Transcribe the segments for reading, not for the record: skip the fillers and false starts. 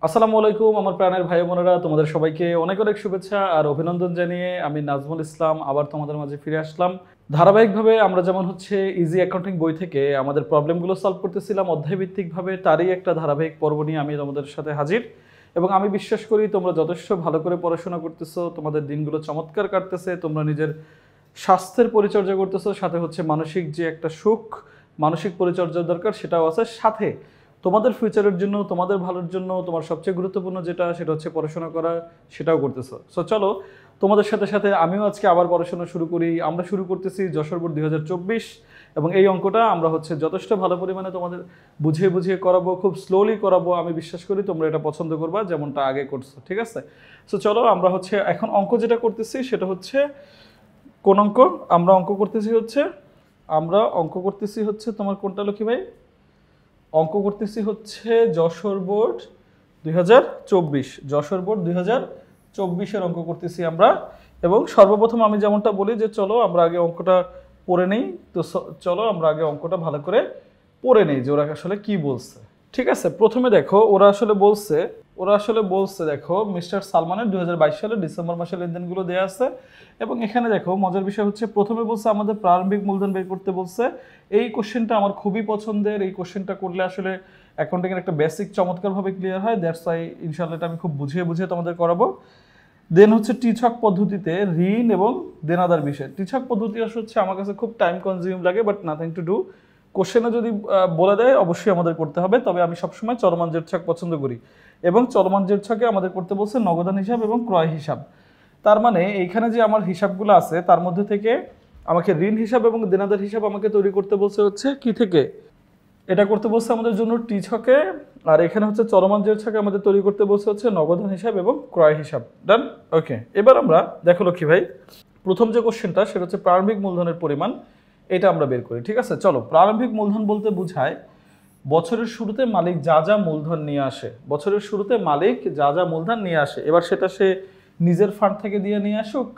আসসালামু আলাইকুম আমার প্রাণের ভাই বোনেরা, তোমাদের সবাইকে অনেক অনেক শুভেচ্ছা আর অভিনন্দন জানিয়ে আমি নাজমুল ইসলাম আবার তোমাদের মাঝে ফিরে আসলাম। ধারাবাহিকভাবে আমরা যেমন ইজি অ্যাকাউন্টিং বই থেকে আমাদের প্রবলেমগুলো সলভ করতেছিলাম অধ্যায়ভিত্তিকভাবে, তারই একটা ধারাবাহিক পর্ব নিয়ে আমি তোমাদের সাথে হাজির। এবং আমি বিশ্বাস করি তোমরা যথেষ্ট ভালো করে পড়াশোনা করতেছো, তোমাদের দিনগুলো চমৎকার কাটতেছে, তোমরা নিজের স্বাস্থ্যের পরিচর্যা করতেছো, সাথে মানসিক যে একটা সুখ, মানসিক পরিচর্যার দরকার সেটাও আছে, সাথে তোমাদের ফিউচারের জন্য, তোমাদের ভালোর জন্য তোমার সবচেয়ে গুরুত্বপূর্ণ যেটা সেটা হচ্ছে পড়াশোনা করা, সেটাও করতেছো। সো চলো তোমাদের সাথে সাথে আমিও আজকে আবার পড়াশোনা শুরু করি। আমরা শুরু করতেছি যশোর বোর্ড 2024 এবং এই অঙ্কটা আমরা যথেষ্ট ভালো পরিমাণে তোমাদের বুঝিয়ে বুঝিয়ে করাবো, খুব স্লোলি করাবো। আমি বিশ্বাস করি তোমরা এটা পছন্দ করবা যেমনটা আগে করছো, ঠিক আছে? সো চলো আমরা এখন অঙ্ক যেটা করতেছি সেটা কোন অঙ্ক? আমরা অঙ্ক করতেছি তোমার কোনটা লক্ষ্মী ভাই? অঙ্ক করতেছি যশোর বোর্ড 2024, যশোর বোর্ড 2024-এর অঙ্ক করতেছি আমরা। এবং সর্বপ্রথম আমি যেমনটা বলি যে চলো আমরা আগে অঙ্কটা পড়ে নেই। তো চলো আমরা আগে অঙ্কটা ভালো করে পড়ে নেই যে ওরা আসলে কি বলছে। ঠিক আছে, প্রথমে দেখো ওরা আসলে বলছে দেখো মিস্টার সালমানের 2022 সালের ডিসেম্বর মাসের লেনদেনগুলো দেওয়া আছে। এবং এখানে দেখো মজার বিষয় প্রথমে বলছে আমাদের প্রারম্ভিক মূলধন বের করতে বলছে। এই কোশ্চেনটা আমার খুবই পছন্দের। এই কোশ্চেনটা করলে আসলে অ্যাকাউন্টিংয়ের একটা বেসিক চমৎকারভাবে ক্লিয়ার হয়। দ্যাটস ওয়াই ইনশাআল্লাহ এটা আমি খুব বুঝিয়ে বুঝিয়ে তোমাদের করাবো। দেন টিছক পদ্ধতিতে ঋণ এবং দেনাদার বিষয়। টিছক পদ্ধতি আমার কাছে খুব টাইম কনজিউম লাগে, বাট নাথিং টু ডু। কোশ্চেনে যদি বলে দেয় অবশ্যই আমাদের করতে হবে, তবে আমি সবসময় চলমান জের ছক পছন্দ করি। এবং চলমান জের ছকে আমাদের করতে বলছে নগদান হিসাব এবং ক্রয় হিসাব। তার মানে এইখানে যে আমার হিসাবগুলো আছে তার মধ্যে থেকে আমাকে ঋণ হিসাব এবং দেনাদার হিসাব আমাকে তৈরি করতে বলছে কি থেকে? এটা করতে বলছে আমাদের জন্য টি ছকে। আর এখানে চলমান জের ছকে আমাদের তৈরি করতে বলছে নগদান হিসাব এবং ক্রয় হিসাব। ডান, ওকে। এবার আমরা দেখো লক্ষ্মী ভাই, প্রথম যে কোশ্চেনটা সেটা প্রারম্ভিক মূলধনের পরিমাণ, এটা আমরা বের করি। ঠিক আছে, চলো। প্রারম্ভিক মূলধন বলতে বোঝায় বছরের শুরুতে মালিক যা যা মূলধন নিয়ে আসে, বছরের শুরুতে মালিক যা যা মূলধন নিয়ে আসে। এবার সেটা সে নিজের ফান্ড থেকে দিয়ে নিয়ে আসুক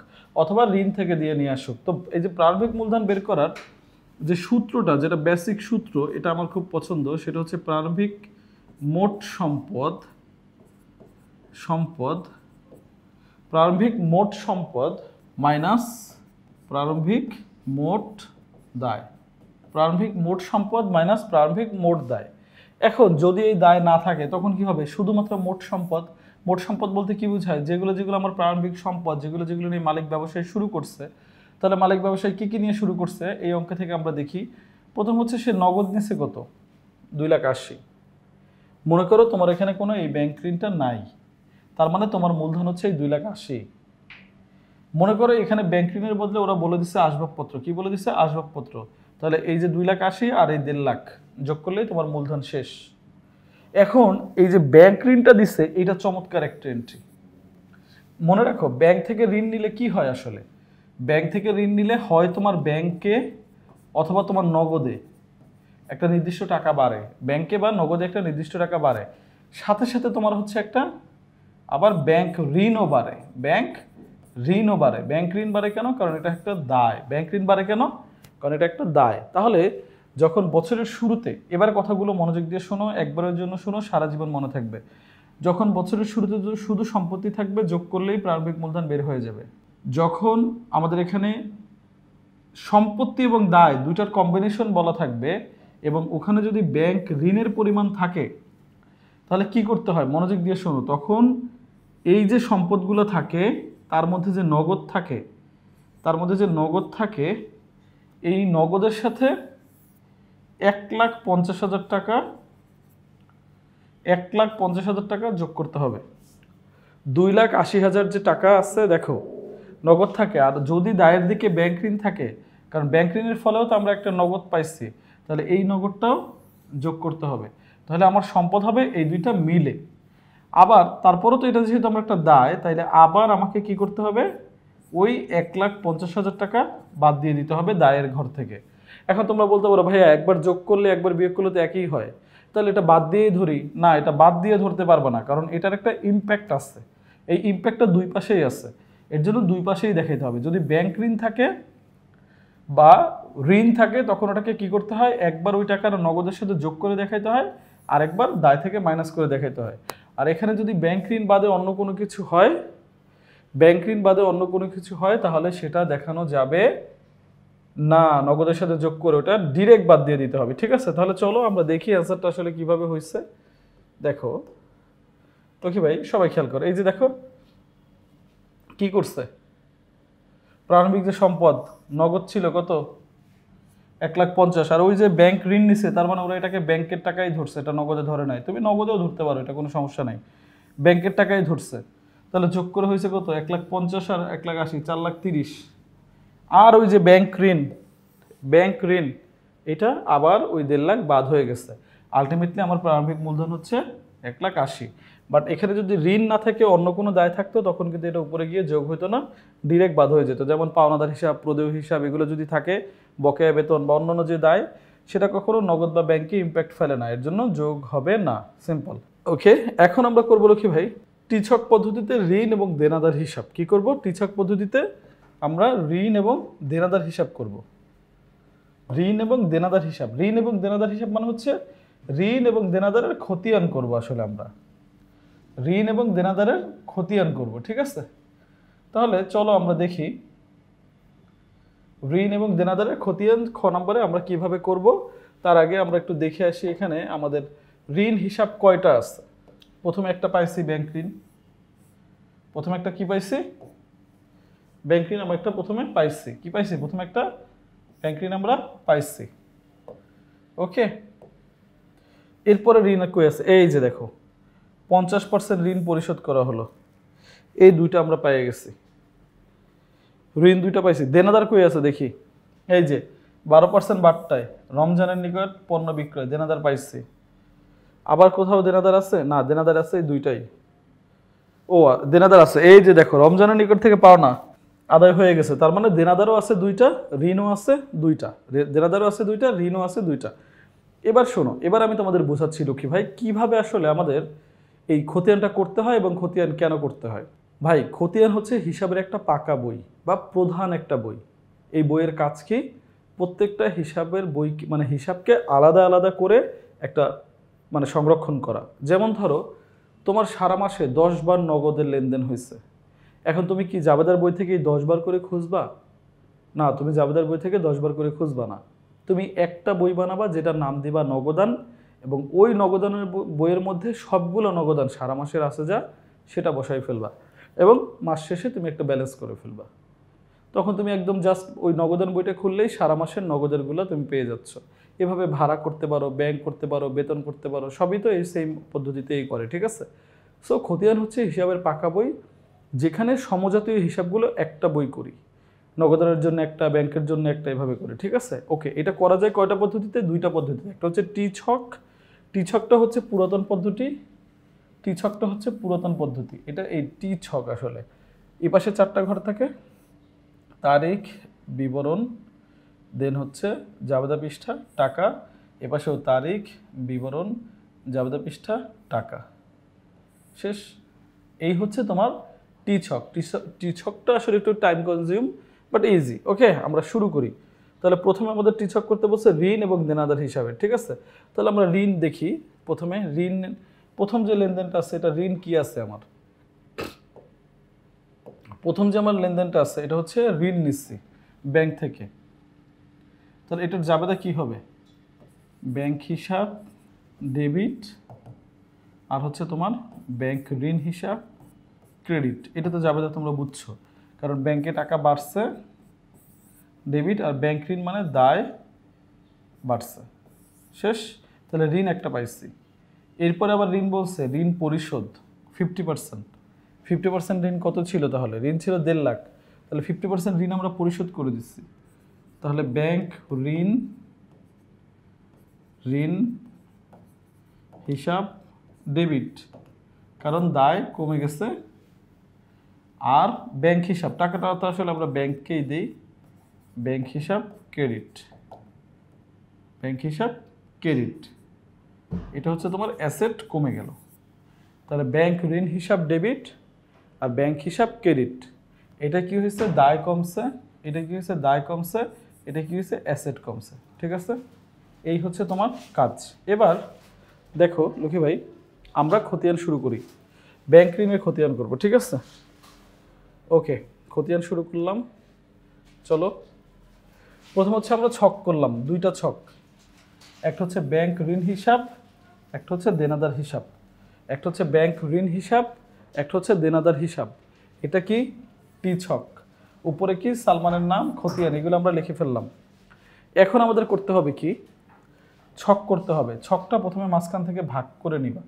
অথবা ঋণ থেকে দিয়ে নিয়ে আসুক। তো এই যে প্রারম্ভিক মূলধন বের করার যে সূত্রটা, যেটা বেসিক সূত্র, এটা আমার খুব পছন্দ। সেটা প্রারম্ভিক মোট সম্পদ প্রারম্ভিক মোট সম্পদ মাইনাস প্রারম্ভিক মোট দায়। প্রারম্ভিক মোট সম্পদ মাইনাস প্রারম্ভিক মোট দায়। এখন যদি এই দায় না থাকে তখন কি হবে? শুধুমাত্র মোট সম্পদ। মোট সম্পদ বলতে কি বোঝায়? যেগুলো আমার প্রারম্ভিক সম্পদ, যেগুলো নিয়ে মালিক ব্যবসায় শুরু করছে। তাহলে মালিক ব্যবসায় কি নিয়ে শুরু করছে এই অঙ্ক থেকে আমরা দেখি। প্রথম সে নগদ নিছে কত? 2,80,000। মনে করো তোমার এখানে কোনো এই ব্যাংক ঋণটা নাই, তার মানে তোমার মূলধন এই 2,80,000। মনে করো এখানে ব্যাংক ঋণের বদলে ওরা বলে দিচ্ছে আসবাবপত্র। কি বলে দিচ্ছে? আসবাবপত্র। তাহলে এই যে 2,80,000 আর এই 1,50,000 যোগ করলেই তোমার মূলধন শেষ। এখন এই যে ব্যাংক ঋণটা দিচ্ছে, এটা চমৎকার একটা এন্ট্রি। মনে রাখো ব্যাংক থেকে ঋণ নিলে কি হয়? আসলে ব্যাংক থেকে ঋণ নিলে হয় তোমার ব্যাংকে অথবা তোমার নগদে একটা নির্দিষ্ট টাকা বাড়ে, ব্যাংকে বা নগদে একটা নির্দিষ্ট টাকা বাড়ে, সাথে সাথে তোমার একটা আবার ব্যাংক ঋণও বাড়ে। ব্যাংক ঋণ বাড়ে কেন? কারণ এটা একটা দায়। ব্যাংক ঋণ বাড়ে কেন? কারণ এটা একটা দায়। তাহলে যখন বছরের শুরুতে, এবার কথাগুলো মনোযোগ দিয়ে শোনো, একবারের জন্য শোনো, সারা জীবন মনে থাকবে। যখন বছরের শুরুতে শুধু সম্পত্তি থাকবে, যোগ করলেই প্রারম্ভিক মূলধন বের হয়ে যাবে। যখন আমাদের এখানে সম্পত্তি এবং দায় দুইটার কম্বিনেশন বলা থাকবে এবং ওখানে যদি ব্যাংক ঋণের পরিমাণ থাকে, তাহলে কি করতে হয়? মনোযোগ দিয়ে শোনো। তখন এই যে সম্পদগুলো থাকে তার মধ্যে যে নগদ থাকে, এই নগদের সাথে 1,50,000 টাকা 1,50,000 টাকা যোগ করতে হবে। 2,80,000 যে টাকা আছে দেখো নগদ থাকে, আর যদি দায়ের দিকে ব্যাংক ঋণ থাকে, কারণ ব্যাংক ঋণের ফলেও তো আমরা একটা নগদ পাইছি, তাহলে এই নগদটাও যোগ করতে হবে। তাহলে আমার সম্পদ হবে এই দুইটা মিলে। আবার তারপরও তো এটা যেহেতু আমার একটা দায়, তাইলে আবার আমাকে কি করতে হবে? ওই 1,50,000 টাকা বাদ দিয়ে দিতে হবে দায়ের ঘর থেকে। এখন তোমরা বলতে পারো ভাইয়া একবার যোগ করলে একবার বিয়োগ করলে তো একই হয়, তাহলে এটা বাদ দিয়েই ধরি। না, এটা বাদ দিয়ে ধরতে পারবো না, কারণ এটার একটা ইম্প্যাক্ট আছে। এই ইম্প্যাক্টটা দুই পাশেই আছে, এর জন্য দুই পাশেই দেখাইতে হবে। যদি ব্যাংক ঋণ থাকে বা ঋণ থাকে তখন ওটাকে কি করতে হয়? একবার ওই টাকার নগদের সাথে যোগ করে দেখাইতে হয়, আরেকবার দায় থেকে মাইনাস করে দেখাইতে হয়। আর এখানে যদি ব্যাংক ঋণ বাদে অন্য কোনো কিছু হয়, ব্যাংক ঋণ বাদে অন্য কোনো কিছু হয়, তাহলে সেটা দেখানো যাবে না, নগদের সাথে যোগ করে ওটা ডিরেক্ট বাদ দিয়ে দিতে হবে। ঠিক আছে, তাহলে চলো আমরা দেখি অ্যান্সারটা আসলে কিভাবে হয়েছে। দেখো তো কি ভাই, সবাই খেয়াল করো, এই যে দেখো কি করছে, প্রারম্ভিক যে সম্পদ নগদ ছিল কত 1,50,000, আর ওই যে ব্যাংক ঋণ নিছে, তার মানে ওরা এটাকে ব্যাংকের টাকাই ধরছে, এটা নগদে ধরে নাই। তুমি নগদেও ধরতে পারো, এটা কোনো সমস্যা নাই, ব্যাংকের টাকাই ধরছে। তাহলে যোগ করে হয়েছে কত 1,50,000 আর 1,80,000, 4,30,000। আর ওই যে ব্যাংক ঋণ এটা আবার ওই 1,50,000 বাদ হয়ে গেছে। আলটিমেটলি আমার প্রারম্ভিক মূলধন হচ্ছে 1,80,000। বাট এখানে যদি ঋণ না থাকে অন্য কোনো দায় থাকতো, তখন কিন্তু এটা উপরে গিয়ে যোগ হতো না, ডিরেক্ট বাদ হয়ে যেত। যেমন পাওনাদার হিসাব, প্রদেয় হিসাব, এগুলো যদি থাকে, বকেয়া বেতন বা অন্যান্য যে দায়, সেটা কখনো নগদ বা ব্যাংকে ইম্প্যাক্ট ফেলে না, এর জন্য যোগ হবে না। সিম্পল। ওকে, এখন আমরা করবো কি ভাই, টিছক পদ্ধতিতে ঋণ এবং দেনাদার হিসাব। কি করব, টিছক পদ্ধতিতে আমরা ঋণ এবং দেনাদার হিসাব করব। ঋণ এবং দেনাদার হিসাব, ঋণ এবং দেনাদার হিসাব মানে হচ্ছে ঋণ এবং দেনাদারের খতিয়ান করব। আসলে আমরা ঋণ এবং দেনাদারের খতিয়ান করব। ঠিক আছে, তাহলে চলো আমরা দেখি ঋণ এবং দেনাদারের খতিয়ান খ নম্বরে আমরা কিভাবে করব। তার আগে আমরা একটু দেখে আসি এখানে আমাদের ঋণ হিসাব কয়টা আছে। প্রথমে একটা পাইছি ব্যাংক ঋণ, প্রথমে একটা কি পাইছি, ব্যাংক ঋণ আমরা একটা প্রথমে পাইছি, কি পাইছি, প্রথমে একটা ব্যাংক ঋণ আমরা পাইছি। ওকে, এরপরে ঋণ কই আছে, এই যে দেখো 50% ঋণ পরিশোধ করা হলো, এই দুইটা আমরা পেয়ে গেছি, ঋণ দুইটা পাইছি। দেনাদার কই আছে দেখি, এই যে 12% বাট্টায় রমজানের নিকট পণ্য বিক্রয়, দেনাদার পাইছি। আবার কোথাও দেনাদার আছে না, দেনাদার আছে এই দুইটাই। ও দেনাদার আছে, এই যে দেখো রমজানের নিকট থেকে পাওনা আদায় হয়ে গেছে, তার মানে দেনাদারও আছে দুইটা, ঋণও আছে দুইটা, দেনাদারও আছে দুইটা, ঋণও আছে দুইটা। এবার শোনো, এবার আমি তোমাদের বোঝাচ্ছি লক্ষ্মী ভাই কিভাবে আসলে আমাদের এই খতিয়ানটা করতে হয় এবং খতিয়ান কেন করতে হয়। ভাই খতিয়ান হচ্ছে হিসাবের একটা পাকা বই বা প্রধান একটা বই। এই বইয়ের কাজ কি, প্রত্যেকটা হিসাবের বই মানে হিসাবকে আলাদা আলাদা করে একটা মানে সংরক্ষণ করা। যেমন ধরো তোমার সারা মাসে 10 বার নগদের লেনদেন হয়েছে, এখন তুমি কি জাবেদার বই থেকে 10 বার করে খুঁজবা? না, তুমি জাবেদার বই থেকে 10 বার করে খুঁজবা না, তুমি একটা বই বানাবা যেটার নাম দিবা নগদান, এবং ওই নগদানের বইয়ের মধ্যে সবগুলো নগদান সারা মাসের আছে যা সেটা বসাই ফেলবা, এবং মাস শেষে তুমি একটা ব্যালেন্স করে ফেলবা। তখন তুমি একদম জাস্ট ওই নগদান বইটা খুললেই সারা মাসের নগদেরগুলো তুমি পেয়ে যাচ্ছ। এভাবে ভাড়া করতে পারো, ব্যাংক করতে পারো, বেতন করতে পারো, সবই তো এই সেম পদ্ধতিতেই করে। ঠিক আছে, সো খতিয়ান হচ্ছে হিসাবের পাকা বই, যেখানে সমজাতীয় হিসাবগুলো একটা বই করি, নগদানের জন্য একটা, ব্যাংকের জন্য একটা, এভাবে করে। ঠিক আছে, ওকে, এটা করা যায় কয়টা পদ্ধতিতে, দুইটা পদ্ধতিতে। একটা হচ্ছে টি ছক, টি ছকটা হচ্ছে পুরাতন পদ্ধতি, টি ছকটা হচ্ছে পুরাতন পদ্ধতি, এটা এই টি ছক। আসলে এই পাশে 4টা ঘর থাকে, তারিখ, বিবরণ, দেন হচ্ছে জাবেদা পৃষ্ঠা, টাকা, এপাশেও তারিখ, বিবরণ, জাবেদা পৃষ্ঠা, টাকা, শেষ। এই হচ্ছে তোমার টি ছক। টি ছকটা আসলে একটু টাইম কনজিউম বাট ইজি। ওকে, আমরা শুরু করি। তাহলে প্রথমে আমাদের টি ছক করতে বলছে ঋণ এবং দেনাদার হিসাবে। ঠিক আছে, তাহলে আমরা ঋণ দেখি। প্রথমে ঋণ, প্রথম যে লেনদেনটা আছে এটা ঋণ কি আছে আমার, প্রথম যে আমার লেনদেনটা আছে এটা হচ্ছে ঋণ নিচ্ছি ব্যাংক থেকে। তাহলে এটার জাবেদা কি হবে, ব্যাংক হিসাব ডেবিট, আর হচ্ছে তোমার ব্যাংক ঋণ হিসাব ক্রেডিট। এটা তো জাবেদা তোমরা বুঝছো, কারণ ব্যাংকে টাকা বাড়ছে ডেবিট, আর ব্যাংক ঋণ মানে দায় বাড়ছে, শেষ। তাহলে ঋণ একটা পাইছি। এরপরে আবার ঋণ বলছে ঋণ পরিশোধ 50%। 50% ঋণ কত ছিল, তাহলে ঋণ ছিল 1.5 লাখ, তাহলে 50% ঋণ আমরা পরিশোধ করে দিচ্ছি। তাহলে ব্যাংক ঋণ হিসাব ডেবিট, কারণ দায় কমে গেছে। আর ব্যাংক হিসাব, টাকাটা তো আসলে আমরা ব্যাংককেই দিই, ব্যাংক হিসাব ক্রেডিট, ব্যাংক হিসাব ক্রেডিট, এটা হচ্ছে তোমার অ্যাসেট কমে গেল। তাহলে ব্যাংক ঋণ হিসাব ডেবিট আর ব্যাংক হিসাব ক্রেডিট, এটা কি হয়েছে, দায় কমছে, এটা কি হয়েছে, দায় কমছে, এটা কি হয়েছে, অ্যাসেট কমছে। ঠিক আছে, এই হচ্ছে তোমার কাজ। এবার দেখো লক্ষ্মী ভাই, আমরা খতিয়ান শুরু করি, ব্যাংক ঋণের খতিয়ান করব, ঠিক আছে? ওকে, খতিয়ান শুরু করলাম। চলো, প্রথম হচ্ছে আমরা ছক করলাম, দুইটা ছক, একটা হচ্ছে ব্যাংক ঋণ হিসাব, একটা হচ্ছে দেনাদার হিসাব। একটা হচ্ছে ব্যাংক ঋণ হিসাব, একটা হচ্ছে দেনাদার হিসাব। এটা কি? টি ছক। উপরে কি? সালমানের নাম, খতিয়ান, এগুলো আমরা লিখে ফেললাম। এখন আমাদের করতে হবে কি? ছক করতে হবে। ছকটা প্রথমে মাঝখান থেকে ভাগ করে নিবা,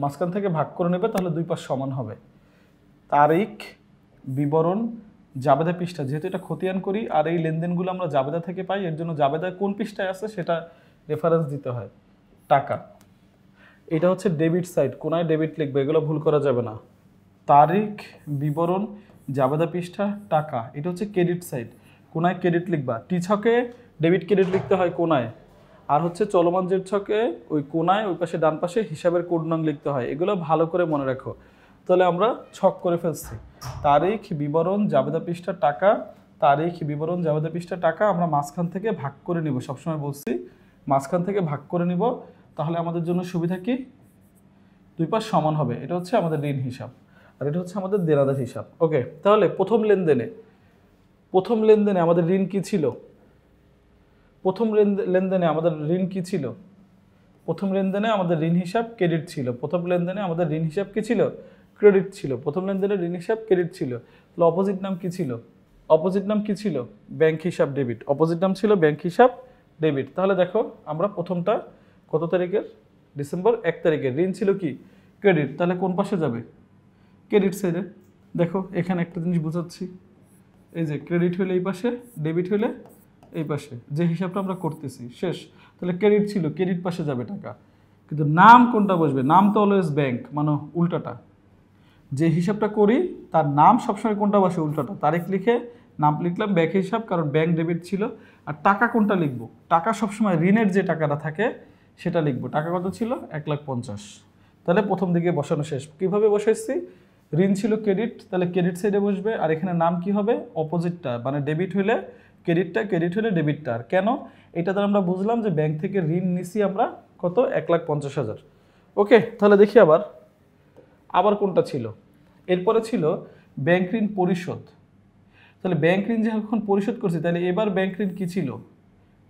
মাঝখান থেকে ভাগ করে নেবে, তাহলে দুই পাশ সমান হবে। তারিখ, বিবরণ, জাবেদা পৃষ্ঠা, যেহেতু এটা খতিয়ান করি আর এই লেনদেনগুলো আমরা জাবেদা থেকে পাই, এর জন্য জাবেদায় কোন পৃষ্ঠায় আছে সেটা রেফারেন্স দিতে হয়। টাকা, এটা হচ্ছে ডেবিট সাইড, কোনায় ডেবিট লিখবে, এগুলো ভুল করা যাবে না। তারিখ, বিবরণ, জাবেদা পৃষ্ঠা, টাকা, এটা হচ্ছে ক্রেডিট সাইড, কোনায় ক্রেডিট লিখবা। টি ছকে ডেবিট ক্রেডিট লিখতে হয় কোনায়, আর হচ্ছে চলমান জেড ছকে ওই কোনায় ওই পাশে ডান পাশে হিসাবের কোড নং লিখতে হয়। এগুলো ভালো করে মনে রাখো। তাহলে আমরা ছক করে ফেলছি, তারিখ, বিবরণ, জাবেদা পৃষ্ঠা, টাকা, তারিখ, বিবরণ, জাবেদা পৃষ্ঠা, টাকা। আমরা মাঝখান থেকে ভাগ করে নিব, সবসময় বলছি মাঝখান থেকে ভাগ করে নিব, তাহলে আমাদের জন্য সুবিধা কি? দুই পাশ সমান হবে। এটা হচ্ছে আমাদের ঋণ হিসাব, আর এটা হচ্ছে আমাদের দেনাদার হিসাব। ওকে, তাহলে প্রথম লেনদেনে আমাদের ঋণ কি ছিল? প্রথম লেনদেনে আমাদের ঋণ কি ছিল? প্রথম লেনদেনে আমাদের ঋণ হিসাব ক্রেডিট ছিল। প্রথম লেনদেনে আমাদের ঋণ হিসাব কি ছিল? ক্রেডিট ছিল। প্রথম লেনদেনে ঋণ হিসাব ক্রেডিট ছিল। তাহলে অপোজিট নাম কি ছিল? অপোজিট নাম কি ছিল? ব্যাংক হিসাব ডেবিট। অপোজিট নাম ছিল ব্যাংক হিসাব ডেবিট। তাহলে দেখো, আমরা প্রথমটা কত তারিখের? ডিসেম্বর 1 তারিখের। ঋণ ছিল কি? ক্রেডিট। তাহলে কোন পাশে যাবে? ক্রেডিট সাইডে। দেখো এখানে একটা জিনিস বোঝাচ্ছি, এই যে ক্রেডিট হলে এই পাশে, ডেবিট হলে এই পাশে, যে হিসাবটা আমরা করতেছি শেষ। তাহলে ক্রেডিট ছিল, ক্রেডিট পাশে যাবে টাকা। কিন্তু নাম কোনটা বসবে? নাম তো অলওয়েজ ব্যাংক, মানে উল্টাটা। যে হিসাবটা করি তার নাম সবসময় কোনটা বসে? উল্টাটা। তারিখ লিখে নাম লিখলাম ব্যাংক হিসাব, কারণ ব্যাংক ডেবিট ছিল। আর টাকা কোনটা লিখবো? টাকা সবসময় ঋণের যে টাকাটা থাকে সেটা লিখবো। টাকা কত ছিল? 1,50,000। তাহলে প্রথম দিকে বসানো শেষ। কিভাবে বসাইছি? ঋণ ছিল ক্রেডিট, তাহলে ক্রেডিট সাইডে বসবে। আর এখানে নাম কি হবে? অপোজিটটা, মানে ডেবিট হলে ক্রেডিটটা, ক্রেডিট হলে ডেবিটটা। আর কেন? এটা দ্বারা আমরা বুঝলাম যে ব্যাংক থেকে ঋণ নিছি আমরা কত? 1,50,000। ওকে, তাহলে দেখি আবার কোনটা ছিল? এরপরে ছিল ব্যাংক ঋণ পরিশোধ। তাহলে ব্যাংক ঋণ যখন পরিশোধ করছি, তাহলে এবার ব্যাংক ঋণ কি ছিল?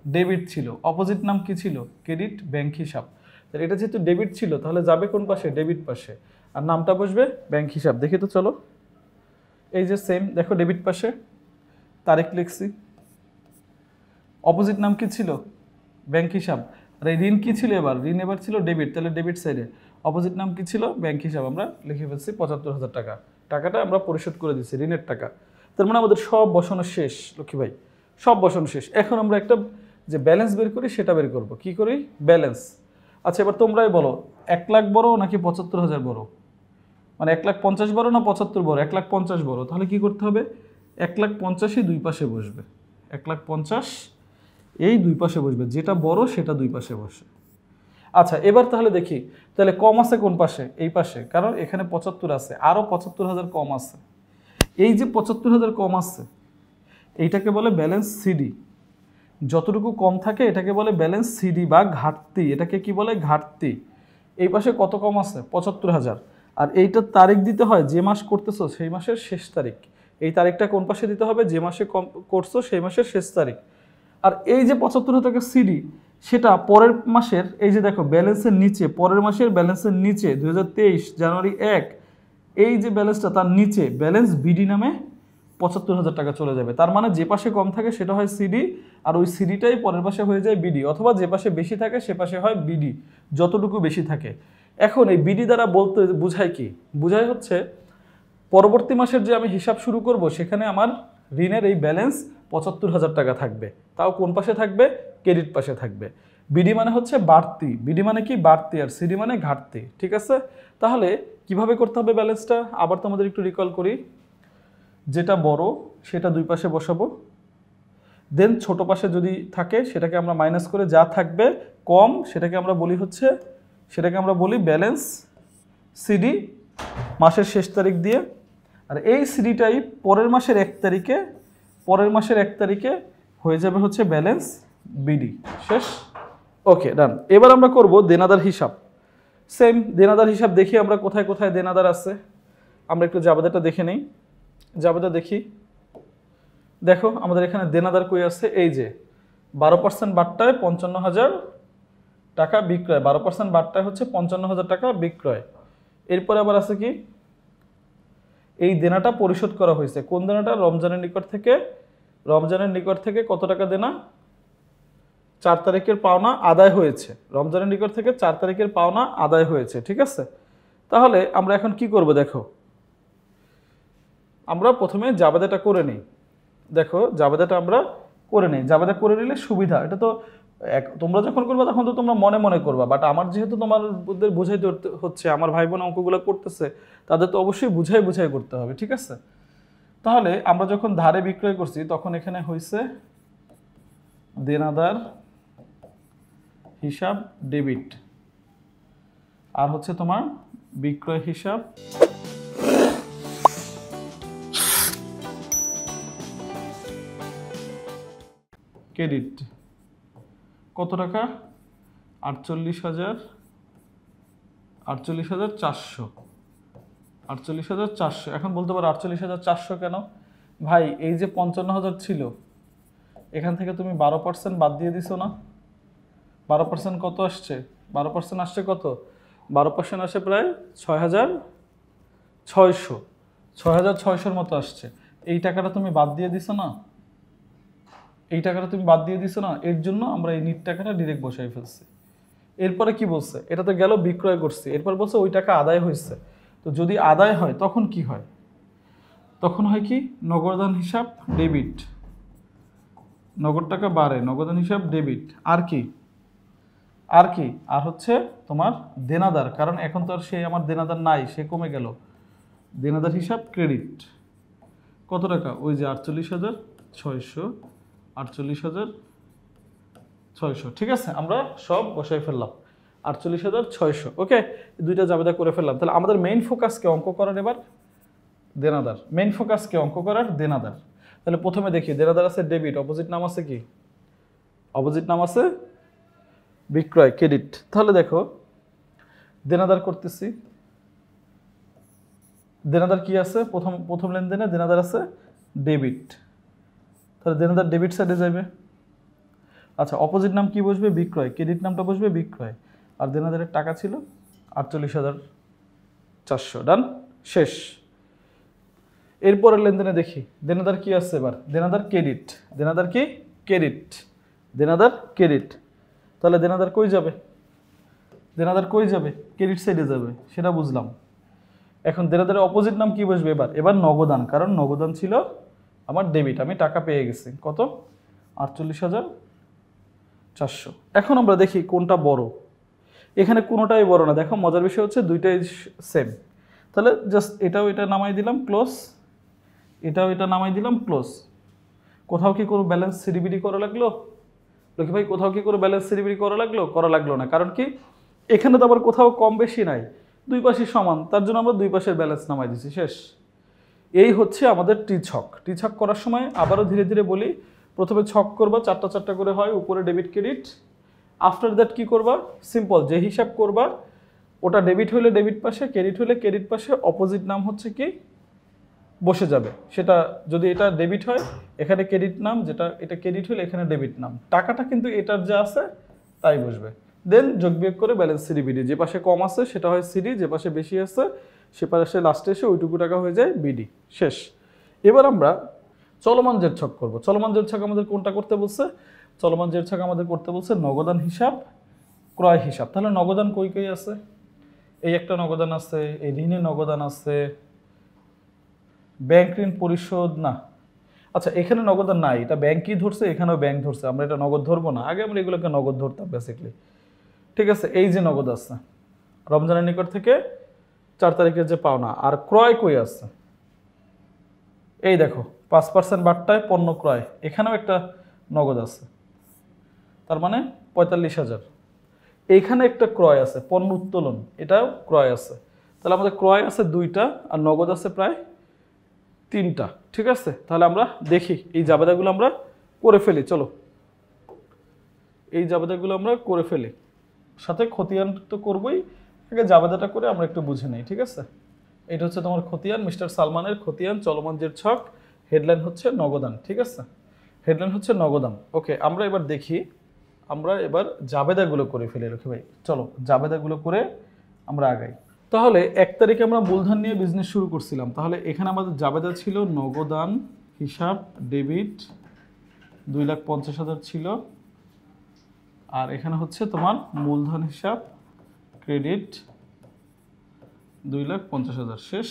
ডেবিট ছিল। অপোজিট নাম কি ছিল? ক্রেডিট, ব্যাংক হিসাব। তাহলে এটা যেহেতু ডেবিট ছিল, তাহলে যাবে কোন পাশে? ডেবিট পাশে। আর নামটা বসবে ব্যাংক হিসাব। দেখি তো, চলো, এই যে সেম, দেখো ডেবিট পাশে তারিখ লিখছি। অপোজিট নাম কি ছিল? ব্যাংক হিসাব। আর এই ঋণ কি ছিল এবার? ঋণ এবার ছিল ডেবিট, তাহলে ডেবিট সাইডে। অপোজিট নাম কি ছিল? ব্যাংক হিসাব। আমরা লিখে ফেলছি 75,000 টাকা। টাকাটা আমরা পরিশোধ করে দিচ্ছি, ঋণের টাকা। তার মানে আমাদের সব বসানো শেষ লক্ষ্মী ভাই, সব বসানো শেষ। এখন আমরা একটা যে ব্যালেন্স বের করি সেটা বের করব। কি করি? ব্যালেন্স। আচ্ছা, এবার তোমরাই বলো, 1 লাখ বড় নাকি 75,000 বড়? মানে 1,50,000 বড় না 75 বড়? 1,50,000 বড়। তাহলে কি করতে হবে? 1,50,000 দুই পাশে বসবে। 1,50,000 এই দুই পাশে বসবে, যেটা বড় সেটা দুই পাশে বসে। আচ্ছা, এবার তাহলে দেখি, তাহলে কম আছে কোন পাশে? এই পাশে, কারণ এখানে 75 আছে, আরও 75,000 কম আছে। এই যে 75,000 কম আছে, এইটাকে বলে ব্যালেন্স সিডি। যতটুকু কম থাকে এটাকে বলে ব্যালেন্স সিডি বা ঘাটতি। এটাকে কি বলে? ঘাটতি। এই পাশে কত কম আছে? 75,000। আর এইটার তারিখ দিতে হয় যে মাস করতেছো সেই মাসের শেষ তারিখ। এই তারিখটা কোন পাশে দিতে হবে? যে মাসে করছো সেই মাসের শেষ তারিখ। আর এই যে 75,000 টাকা সিডি, সেটা পরের মাসের, এই যে দেখো ব্যালেন্সের নিচে, পরের মাসের ব্যালেন্সের নিচে 2023 জানুয়ারি 1, এই যে ব্যালেন্সটা তার নিচে ব্যালেন্স বিডি নামে 75,000 টাকা চলে যাবে। তার মানে যে পাশে কম থাকে সেটা হয় সিডি, আর ওই সিডিটাই পরের পাশে হয়ে যায় বিডি, অথবা যে পাশে বেশি থাকে সে পাশে হয় বিডি, যতটুকু বেশি থাকে। এখন এই বিডি দ্বারা বলতে বোঝায় কি? বোঝায় হচ্ছে পরবর্তী মাসের যে আমি হিসাব শুরু করব সেখানে আমার ঋণের এই ব্যালেন্স 75,000 টাকা থাকবে। তাও কোন পাশে থাকবে? ক্রেডিট পাশে থাকবে। বিডি মানে হচ্ছে বাড়তি, বিডি মানে কি? বাড়তি। আর সিডি মানে ঘাটতি। ঠিক আছে, তাহলে কিভাবে করতে হবে ব্যালেন্সটা? আবার তোমাদের একটু রিকল করি। যেটা বড় সেটা দুই পাশে বসাবো, দেন ছোট পাশে যদি থাকে সেটাকে আমরা মাইনাস করে যা থাকবে কম সেটাকে আমরা বলি ব্যালেন্স সিডি মাসের শেষ তারিখ দিয়ে। আর এই সিডিটাই পরের মাসের 1 তারিখে হয়ে যাবে হচ্ছে ব্যালেন্স বিডি। শেষ। ওকে, ডান। এবার আমরা করব দেনাদার হিসাব। সেম দেনাদার হিসাব দেখি আমরা কোথায় কোথায় দেনাদার আছে। আমরা একটু জাবেদাটা দেখে নেই। জাবেদা দেখি, দেখো আমাদের এখানে দেনাদার কই আছে, এই যে 12% বাট্টায় 55,000 টাকা বিক্রয়, 12% বাট্টায় হচ্ছে 55,000 টাকা বিক্রয়। এরপরে আবার আছে কি, এই দেনাটা পরিশোধ করা হয়েছে। কোন দেনাটা? রমজানের নিকট থেকে। রমজানের নিকট থেকে কত টাকা দেনা? 4 তারিখের পাওনা আদায় হয়েছে। রমজানের নিকট থেকে 4 তারিখের পাওনা আদায় হয়েছে, ঠিক আছে। তাহলে আমরা এখন কি করব দেখো, আমরা প্রথমে জাবেদাটা করে নিই। দেখো জাবেদাটা আমরা করে নিই, জাবেদা করে নিলে সুবিধা। এটা তো তোমরা যখন করবা তখন তো তোমরা মনে মনে করবা, বাট আমার যেহেতু তোমাদের বুঝাইতে হচ্ছে, আমার ভাই বোন অঙ্কগুলো করতেছে, তাদের তো অবশ্যই বুঝাই বুঝাই করতে হবে, ঠিক আছে। তাহলে আমরা যখন ধারে বিক্রয় করছি তখন এখানে হয়েছে দেনাদার হিসাব ডেবিট, আর হচ্ছে তোমার বিক্রয় হিসাব ক্রেডিট। কত টাকা? 48,400। 48,400। এখন বলতে পারো 48,400 কেন ভাই? এই যে 55,000 ছিল, এখান থেকে তুমি 12% বাদ দিয়ে দিছো না? 12% কত আসছে? 12% আসছে কত? 12% আসে প্রায় 6,600। 6,600-র মতো আসছে। এই টাকাটা তুমি বাদ দিয়ে দিছো না? এই টাকাটা তুমি বাদ দিয়ে দিছো না? এর জন্য আমরা এই নিট টাকাটা ডিরেক্ট বসাই ফেলছি। এরপরে কি বলছে? এটা তো গেল বিক্রয় করছি, এরপর বলছে ওই টাকা আদায় হয়েছে। তো যদি আদায় হয় তখন কি হয়? তখন হয় কি, নগদান হিসাব ডেবিট। নগদ টাকা বাড়ে, নগদান হিসাব ডেবিট। আর কি? আর হচ্ছে তোমার দেনাদার, কারণ এখন তো আর সে আমার দেনাদার নাই, সে কমে গেল। দেনাদার হিসাব ক্রেডিট। কত টাকা? ওই যে 48,600। 48,600, ঠিক আছে। আমরা সব বসাই ফেললাম, 48,600। ওকে, দুইটা জাবেদা করে ফেললাম। তাহলে আমাদের মেইন ফোকাসকে অঙ্ক করার এবার দেনাদার। মেইন ফোকাসকে অঙ্ক করার দেনাদার। তাহলে প্রথমে দেখি, দেনাদার আছে ডেবিট, অপোজিট নাম আছে কি? অপোজিট নাম আছে বিক্রয়, ক্রেডিট। তাহলে দেখো দেনাদার করতেছি। দেনাদার কি আছে? প্রথম লেনদেনে দেনাদার আছে ডেবিট। তাহলে দেনাদার ডেবিট সাইডে যাবে। আচ্ছা, অপোজিট নাম কি বসবে? বিক্রয়। ক্রেডিট নামটা বসবে বিক্রয়। আর দেনাদারের টাকা ছিল 48,400। ডান, শেষ। এরপরের লেনদেনে দেখি দেনাদার কি আছে এবার? দেনাদার ক্রেডিট। দেনাদার কি? ক্রেডিট। দেনাদার ক্রেডিট। তাহলে দেনাদার কই যাবে? দেনাদার কই যাবে? ক্রেডিট সাইডে যাবে, সেটা বুঝলাম। এখন দেনাদারের অপোজিট নাম কি বসবে এবার? এবার নগদান, কারণ নগদান ছিল আমার ডেবিট, আমি টাকা পেয়ে গেছি। কত? 48,400। এখন আমরা দেখি কোনটা বড়। এখানে কোনোটাই বড় না। দেখো মজার বিষয় হচ্ছে দুইটাই সেম। তাহলে জাস্ট এটাও এটা নামাই দিলাম ক্লোজ, এটাও এটা নামাই দিলাম ক্লোজ। কোথাও কি কোনো ব্যালেন্স সিডিবিডি করা লাগলো? লক্ষ্মী ভাই কোথাও কি কোনো ব্যালেন্স সিডিবিডি করা লাগলো? করা লাগলো না। কারণ কি, এখানে তো আবার কোথাও কম বেশি নাই, দুই পাশই সমান, তার জন্য আমরা দুই পাশের ব্যালেন্স নামাই দিছি, শেষ। এই হচ্ছে আমাদের টি ছক। টি ছক করার সময় আবারও ধীরে ধীরে বলি, প্রথমে ছক করবা, চারটা চারটা করে হয়, উপরে ডেবিট ক্রেডিট। আফটার দ্যাট কি করবা? সিম্পল, যে হিসাব করবা ওটা ডেবিট হলে ডেবিট পাশে, ক্রেডিট হলে ক্রেডিট পাশে, অপোজিট নাম হচ্ছে কি বসে যাবে। সেটা যদি এটা ডেবিট হয় এখানে ক্রেডিট নাম, যেটা এটা ক্রেডিট হলে এখানে ডেবিট নাম। টাকাটা কিন্তু এটার যা আছে তাই বসবে। দেন যোগ বিয়োগ করে ব্যালেন্স সিডিবিডি। যে পাশে কম আছে সেটা হয় সিডি, যে পাশে বেশি আছে সে পাশে লাস্টে এসে ওইটুকু টাকা হয়ে যায় বিডি, শেষ। এবার আমরা চলমান জের ছক করব। চলমান জের ছক আমাদের কোনটা করতে বলছে? চলমান জের ছক আমাদের করতে বলছে নগদান হিসাব, ক্রয় হিসাব। তাহলে নগদান কই কই আছে? এই একটা নগদান আছে, এই ঋণে নগদান আছে, ব্যাংক ঋণ পরিশোধ না। আচ্ছা, এখানে নগদান নাই, এটা ব্যাংকই ধরছে, এখানেও ব্যাংক ধরছে, আমরা এটা নগদ ধরবো না। আগে আমরা এগুলোকে নগদ ধরতাম বেসিকলি, ঠিক আছে। এই যে নগদ আছে রমজানের নিকট থেকে 4 তারিখের যে পাওনা। আর ক্রয় কই আছে? এই দেখো 5% বাট্টায় পণ্য ক্রয়, এখানেও একটা নগদ আছে, তার মানে 45,000। এইখানে একটা ক্রয় আছে, পণ্য উত্তোলন, এটাও ক্রয় আছে। তাহলে আমাদের ক্রয় আছে 2টা আর নগদ আছে প্রায় 3টা, ঠিক আছে। তাহলে আমরা দেখি এই জাবেদাগুলো আমরা করে ফেলি, চলো এই জাবেদাগুলো আমরা করে ফেলি, সাথে খতিয়ান তো করবই, আগে জাবেদাটা করে আমরা একটু বুঝে নিই, ঠিক আছে? এটা হচ্ছে তোমার খতিয়ান, মিস্টার সালমানের খতিয়ান, চলমান জের ছক, হেডলাইন হচ্ছে নগদান, ঠিক আছে? হেডলাইন হচ্ছে নগদান। ওকে, আমরা এবার দেখি, আমরা এবার জাবেদাগুলো করে ফেলি রকি ভাই। চলো জাবেদাগুলো করে আমরা আগাই। তাহলে 1 তারিখে আমরা মূলধন নিয়ে বিজনেস শুরু করছিলাম, তাহলে এখানে আমাদের জাবেদা ছিল নগদান হিসাব ডেবিট 2,50,000 ছিল, আর এখানে হচ্ছে তোমার মূলধন হিসাব ক্রেডিট 2,50,000 শেষ।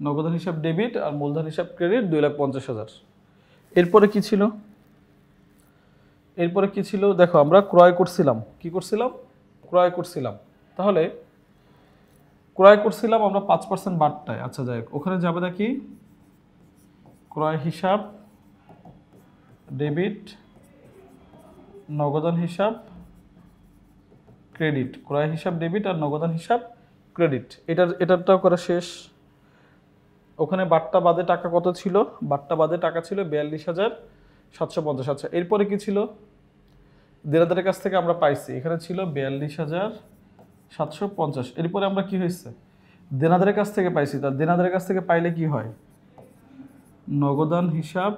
নগদান হিসাব ডেবিট আর মূলধন হিসাব ক্রেডিট 2,50,000। এরপরে কি ছিল? এরপরে কি ছিল দেখো, আমরা ক্রয় করছিলাম, কি করছিলাম? ক্রয় করছিলাম। তাহলে ক্রয় করছিলাম আমরা 5% বাটটায়। আচ্ছা যাই হোক, ওখানে যাবে নাকি ক্রয় হিসাব ডেবিট নগদান হিসাব ক্রেডিট, ক্রয় হিসাব ডেবিট আর নগদান হিসাব ক্রেডিট। এটারটাও করা শেষ। ওখানে বাট্টা বাদে টাকা কত ছিল? বাট্টা বাদে টাকা ছিল 42,750। আচ্ছা, এরপরে কি ছিল? দেনাদারের কাছ থেকে আমরা পাইছি, এখানে ছিল 42,750। এরপরে আমরা কি হয়েছে? দেনাদারের কাছ থেকে পাইছি, তার দেনাদারের কাছ থেকে পাইলে কি হয়? নগদান হিসাব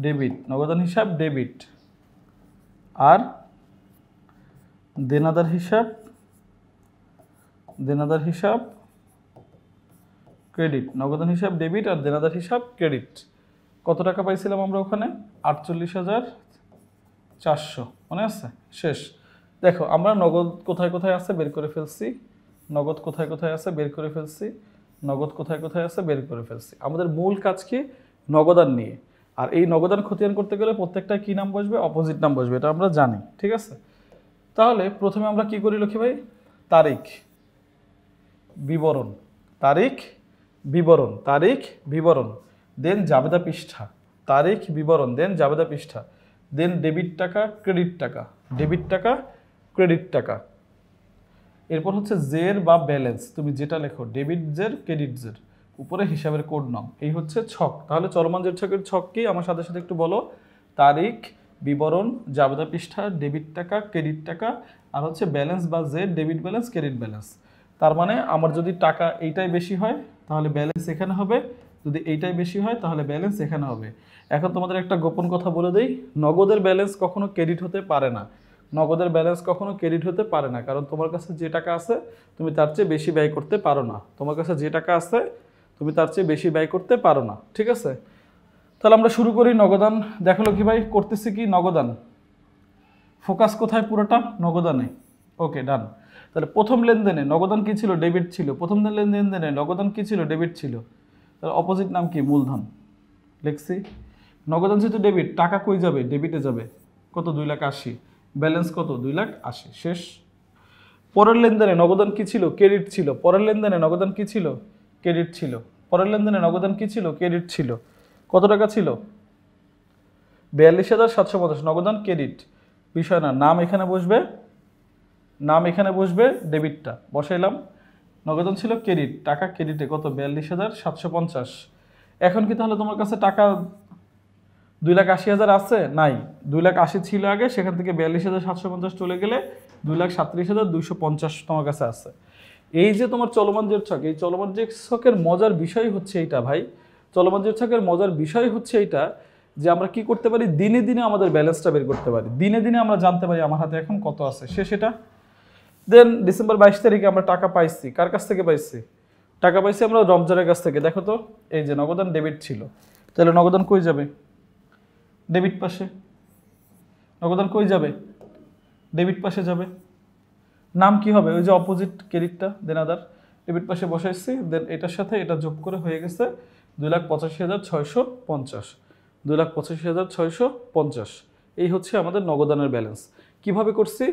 ডেবিট, নগদান হিসাব ডেবিট আর দেনাদার হিসাব ক্রেডিট। নগদান হিসাব ডেবিট আর দেনাদার হিসাব ক্রেডিট। কত টাকা পাইছিলাম আমরা ওখানে? 48,400, মনে আছে? শেষ। দেখো আমরা নগদ কোথায় কোথায় আছে বের করে ফেলছি, নগদ কোথায় কোথায় আছে বের করে ফেলছি, নগদ কোথায় কোথায় আছে বের করে ফেলছি। আমাদের মূল কাজ কি? নগদান নিয়ে। আর এই নগদান খতিয়ান করতে গেলে প্রত্যেকটা কি নাম বসবে? অপোজিট নাম বসবে, এটা আমরা জানি, ঠিক আছে? তাহলে প্রথমে আমরা কি করি লক্ষ্মী ভাই? তারিখ বিবরণ, তারিখ বিবরণ, তারিখ বিবরণ, দেন জাবেদা পৃষ্ঠা, তারিখ বিবরণ, দেন জাবেদা পৃষ্ঠা, দেন ডেবিট টাকা ক্রেডিট টাকা, ডেবিট টাকা ক্রেডিট টাকা। এরপর হচ্ছে জের বা ব্যালেন্স, তুমি যেটা লেখো ডেবিট জের ক্রেডিট জের, উপরে হিসাবের কোড নাম। এই হচ্ছে ছক। তাহলে চলমান জের ছকের ছক কি আমার সাথে সাথে একটু বলো? তারিখ বিবরণ, জাবেদা পৃষ্ঠা, ডেবিট টাকা ক্রেডিট টাকা, আর হচ্ছে ব্যালেন্স বা জের, ডেবিট ব্যালেন্স ক্রেডিট ব্যালেন্স। তার মানে আমার যদি টাকা এইটাই বেশি হয় তাহলে ব্যালেন্স এখানে হবে, যদি এইটাই বেশি হয় তাহলে ব্যালেন্স এখানে হবে। এখন তোমাদের একটা গোপন কথা বলে দেই, নগদের ব্যালেন্স কখনো ক্রেডিট হতে পারে না। নগদের ব্যালেন্স কখনো ক্রেডিট হতে পারে না, কারণ তোমার কাছে যে টাকা আছে তুমি তার চেয়ে বেশি ব্যয় করতে পারো না। তোমার কাছে যে টাকা আছে তুমি তার চেয়ে বেশি ব্যয় করতে পারো না, ঠিক আছে? তাহলে আমরা শুরু করি নগদান। দেখালো কি ভাই করতেছি কি? নগদান। ফোকাস কোথায়? পুরোটা নগদানে। ওকে, ডান। তাহলে প্রথম লেনদেনে নগদান কি ছিল? ডেবিট ছিল। প্রথম লেনদেনে নগদান কি ছিল? ডেবিট ছিল। তাহলে অপোজিট নাম কি? মূলধন। লিখছি। নগদান যেহেতু ডেবিট, টাকা কই যাবে? ডেবিটে যাবে। কত? 2,80,000। ব্যালেন্স কত? 2,80,000 শেষ। পরের লেনদেনে নগদান কি ছিল? ক্রেডিট ছিল। পরের লেনদেনে নগদান কি ছিল? ক্রেডিট ছিল। পরের লেনদেনে নগদান কি ছিল? ক্রেডিট ছিল। কত টাকা ছিল? 42,750। নগদান ক্রেডিট, বিষয় না। নাম এখানে বসবে, নাম এখানে বসবে, ডেবিটটা বসাইলাম। নগদান ছিল ক্রেডিট, টাকা ক্রেডিটে কত? 42,750। এখন কি তাহলে তোমার কাছে টাকা 2,80,000 আছে? নাই। 2,80,000 ছিল আগে, সেখান থেকে 42,750 চলে গেলে 2,37,250 তোমার কাছে আছে। এই যে তোমার চলমান জের ছক, এই চলমান জের ছকের মজার বিষয় হচ্ছে এইটা ভাই। চলমান জের ছকের মজার বিষয় হচ্ছে এইটা যে আমরা কি করতে পারি? দিনে দিনে আমাদের ব্যালেন্সটা বের করতে পারি। দিনে দিনে আমরা জানতে পারি আমার হাতে এখন কত আছে। সেটা দেন ডিসেম্বর 22 তারিখে আমরা টাকা পাইছি। কার কাছ থেকে পাইছি? টাকা পাইছি আমরা রমজানের কাছ থেকে। দেখো তো, এই যে নগদান ডেবিট ছিল, তাহলে নগদান কই যাবে? ডেবিট পাশে। নগদান কই যাবে? ডেবিট পাশে যাবে। নাম কি হবে? ওই যে অপোজিট ক্রেডিটটা, দেনাদার। ডেবিট পাশে বসাইছি, দেন এটার সাথে এটা যোগ করে হয়ে গেছে 2,85,650। 2,85,650। এই হচ্ছে আমাদের নগদানের ব্যালেন্স। কিভাবে করছি?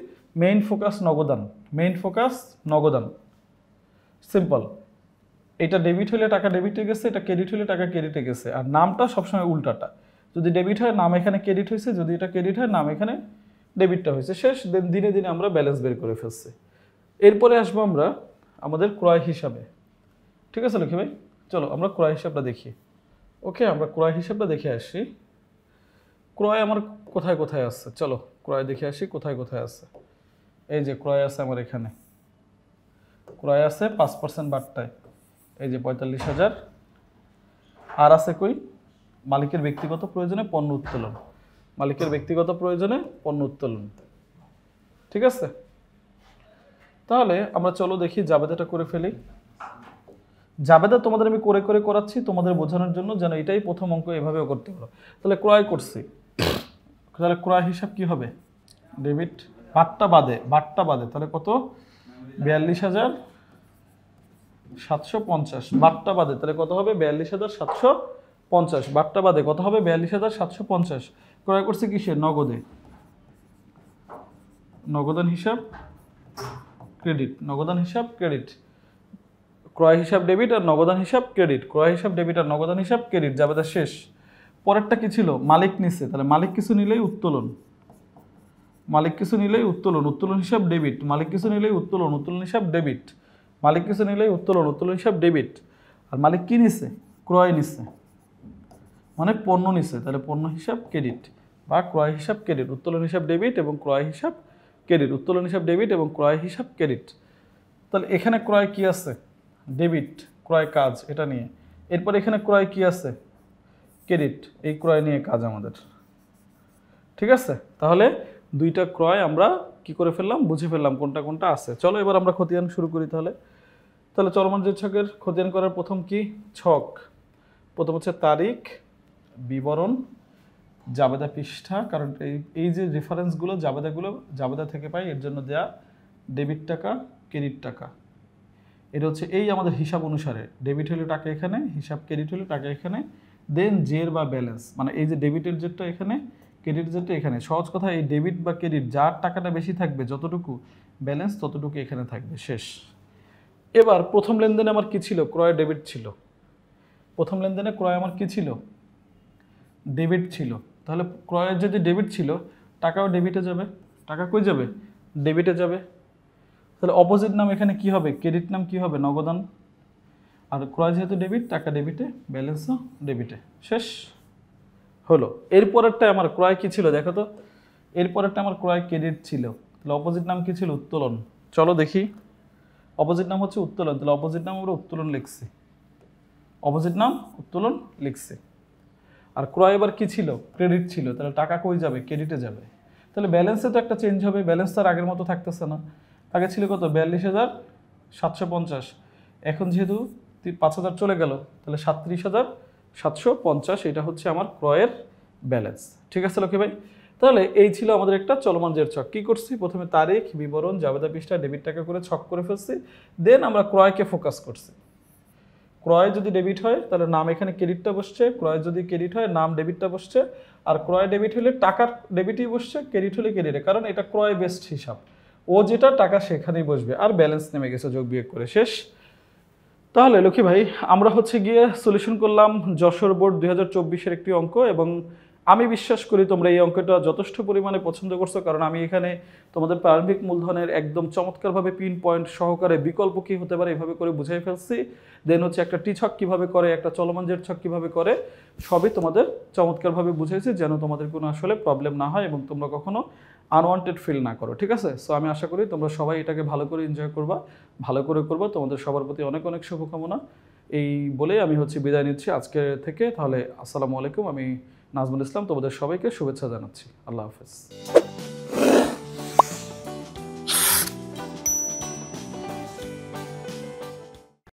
মেইন ফোকাস নগদান, মেইন ফোকাস নগদান, সিম্পল। এটা ডেবিট হলে টাকা ডেবিটে গেছে, এটা ক্রেডিট হলে টাকা ক্রেডিটে গেছে। আর নামটা সবসময় উল্টাটা, যদি ডেবিট হয় নাম এখানে ক্রেডিট হয়েছে, যদি এটা ক্রেডিট হয় নাম এখানে ডেবিটটা হয়েছে। শেষ। দিনে দিনে আমরা ব্যালেন্স বের করে ফেলছি। এরপরে আসবো আমরা আমাদের ক্রয় হিসাবে। ঠিক আছে লক্ষ্মী ভাই, চলো আমরা ক্রয় হিসাবটা দেখি। ওকে, আমরা ক্রয় হিসাবটা দেখে আসি। ক্রয় আমার কোথায় কোথায় আছে, চলো ক্রয় দেখে আসি কোথায় কোথায় আছে। এই যে ক্রয় আছে আমার এখানে, ক্রয় আছে 5% বাট্টায়, এই যে 45,000। আর আছে কই? মালিকের ব্যক্তিগত প্রয়োজনে পণ্য উত্তোলন, মালিকের ব্যক্তিগত প্রয়োজনে পণ্য উত্তোলন। ঠিক আছে, তাহলে আমরা চলো দেখি জাবেদাটা করে ফেলি। জাবেদা তোমাদের আমি করে করে করাচ্ছি তোমাদের বোঝানোর জন্য, যেন এটাই প্রথম অঙ্ক এভাবেও করতে পারো। তাহলে ক্রয় করছি, তাহলে ক্রয় হিসাব কি হবে? ডেবিট বাট্টা বাদে তাহলে কত? 42,750 বাট্টা বাদে, তাহলে কত হবে? 42,750 বাট্টা বাদে কত হবে? 42,750। ক্রয় করছি কিসে? নগদে, নগদান হিসাব ক্রেডিট, নগদান হিসাব ক্রেডিট। ক্রয় হিসাব ডেবিট আর নগদান হিসাব ক্রেডিট, ক্রয় হিসাব ডেবিট আর নগদান হিসাব ক্রেডিট। জাবেদা শেষ। পরেরটা কি ছিল? মালিক নিচ্ছে, তাহলে মালিক কিছু নিলেই উত্তোলন, মালিক কিছু নিলেই উত্তোলন, উত্তোলন হিসাব ডেবিট। মালিক কিছু নিলেই উত্তোলন, উত্তোলন হিসাব ডেবিট। মালিক কিছু নিলেই উত্তোলন, উত্তোলন হিসাব ডেবিট। আর মালিক কি নিচ্ছে? ক্রয় নিচ্ছে, মানে পণ্য নিচ্ছে, তাহলে পণ্য হিসাব ক্রেডিট বা ক্রয় হিসাব ক্রেডিট। উত্তোলন হিসাব ডেবিট এবং ক্রয় হিসাব ক্রেডিট, উত্তোলন হিসাব ডেবিট এবং ক্রয় হিসাব ক্রেডিট। তাহলে এখানে ক্রয় কি আছে? ডেবিট, ক্রয় কাজ, এটা নিয়ে। এরপর এখানে ক্রয় কি আছে? ক্রেডিট, এই ক্রয় নিয়ে কাজ আমাদের। ঠিক আছে, তাহলে দুইটা ক্রয় আমরা কি করে ফেললাম? বুঝে ফেললাম কোনটা কোনটা আছে। চলো এবার আমরা খতিয়ান শুরু করি। তাহলে তাহলে চলমান যে ছকের খতিয়ান করার প্রথম কি ছক? প্রথম হচ্ছে তারিখ, বিবরণ, জাবেদা পৃষ্ঠা। কারণ এই যে রেফারেন্সগুলো জাবেদা থেকে পাই, এর জন্য দেয়া ডেবিট টাকা, ক্রেডিট টাকা। এটা হচ্ছে এই আমাদের হিসাব অনুসারে, ডেবিট হলে টাকা এখানে, হিসাব ক্রেডিট হলে টাকা এখানে, দেন জের বা ব্যালেন্স, মানে এই যে ডেবিটের জেরটা এখানে, ক্রেডিট জেরটা এখানে। সহজ কথা, এই ডেবিট বা ক্রেডিট যার টাকাটা বেশি থাকবে, যতটুকু ব্যালেন্স ততটুকু এখানে থাকবে। শেষ। এবার প্রথম লেনদেনে আমার কি ছিল? ক্রয় ডেবিট ছিল। প্রথম লেনদেনে ক্রয় আমার কি ছিল? ডেবিট ছিল। তাহলে ক্রয়ের যদি ডেবিট ছিল, টাকাও ডেবিটে যাবে। টাকা কই যাবে? ডেবিটে যাবে। তাহলে অপোজিট নাম এখানে কি হবে? ক্রেডিট নাম কি হবে? নগদান। আর ক্রয় যেহেতু ডেবিট, টাকা ডেবিটে, ব্যালেন্সও ডেবিটে। শেষ হলো। এরপরেরটা আমার ক্রয় কি ছিল দেখো তো? এরপরেরটা আমার ক্রয় ক্রেডিট ছিল। তাহলে অপোজিট নাম কি ছিল? উত্তোলন। চলো দেখি, অপোজিট নাম হচ্ছে উত্তোলন, তাহলে অপোজিট নাম আমরা উত্তোলন লিখছি, অপোজিট নাম উত্তোলন লিখছি। আর ক্রয় এবার কি ছিল? ক্রেডিট ছিল, তাহলে টাকা কই যাবে? ক্রেডিটে যাবে। তাহলে ব্যালেন্সে তো একটা চেঞ্জ হবে, ব্যালেন্স তো আর আগের মতো থাকতেছে না। আগে ছিল কত? 42,750। এখন যেহেতু 5,000 চলে গেল, তাহলে 37,750, এটা হচ্ছে আমার ক্রয়ের ব্যালেন্স। ঠিক আছে লক্ষ্মী ভাই? তাহলে এই ছিল আমাদের একটা চলমান জের ছক। কি করছি? প্রথমে তারিখ, বিবরণ, জাবেদা পৃষ্ঠা, ডেবিট টাকা করে ছক করে ফেলছি। দেন আমরা ক্রয়কে ফোকাস করছি। ক্রয় যদি ডেবিট হয় তাহলে নাম এখানে ক্রেডিটটা বসছে, ক্রয় যদি ক্রেডিট হয় নাম ডেবিটটা বসছে, আর ক্রয় ডেবিট হলে টাকার ডেবিটই বসছে, ক্রেডিট হলে ক্রেডিটে, কারণ এটা ক্রয় বেসড হিসাব। ও যেটা টাকা সেখানেই বসবে, আর ব্যালেন্স নেমে গেছে যোগ বিয়োগ করে। শেষ। তাহলে লক্ষ্মী ভাই আমরা হচ্ছে গিয়ে সলিউশন করলাম যশোর বোর্ড 2024-এর একটি অঙ্ক, এবং আমি বিশ্বাস করি তোমরা এই অঙ্কটা যথেষ্ট পরিমাণে পছন্দ করছো, কারণ আমি এখানে তোমাদের প্রারম্ভিক মূলধনের একদম চমৎকারভাবে পিন পয়েন্ট সহকারে বিকল্প কী হতে পারে এভাবে করে বুঝাই ফেলছি। দেন হচ্ছে একটা টি ছক কীভাবে করে, একটা চলমান জের ছক কীভাবে করে, সবই তোমাদের চমৎকারভাবে বুঝাইছি, যেন তোমাদের কোনো আসলে প্রবলেম না হয় এবং তোমরা কখনো আনওয়ান্টেড ফিল না করো। ঠিক আছে? সো আমি আশা করি তোমরা সবাই এটাকে ভালো করে এনজয় করবা, ভালো করে করবা। তোমাদের সবার প্রতি অনেক অনেক শুভকামনা। এই বলেই আমি হচ্ছে বিদায় নিচ্ছি আজকে থেকে। তাহলে আসসালামু আলাইকুম, আমি নাজমুল ইসলাম তোমাদের সবাইকে শুভেচ্ছা জানাচ্ছি। আল্লাহ হাফেজ।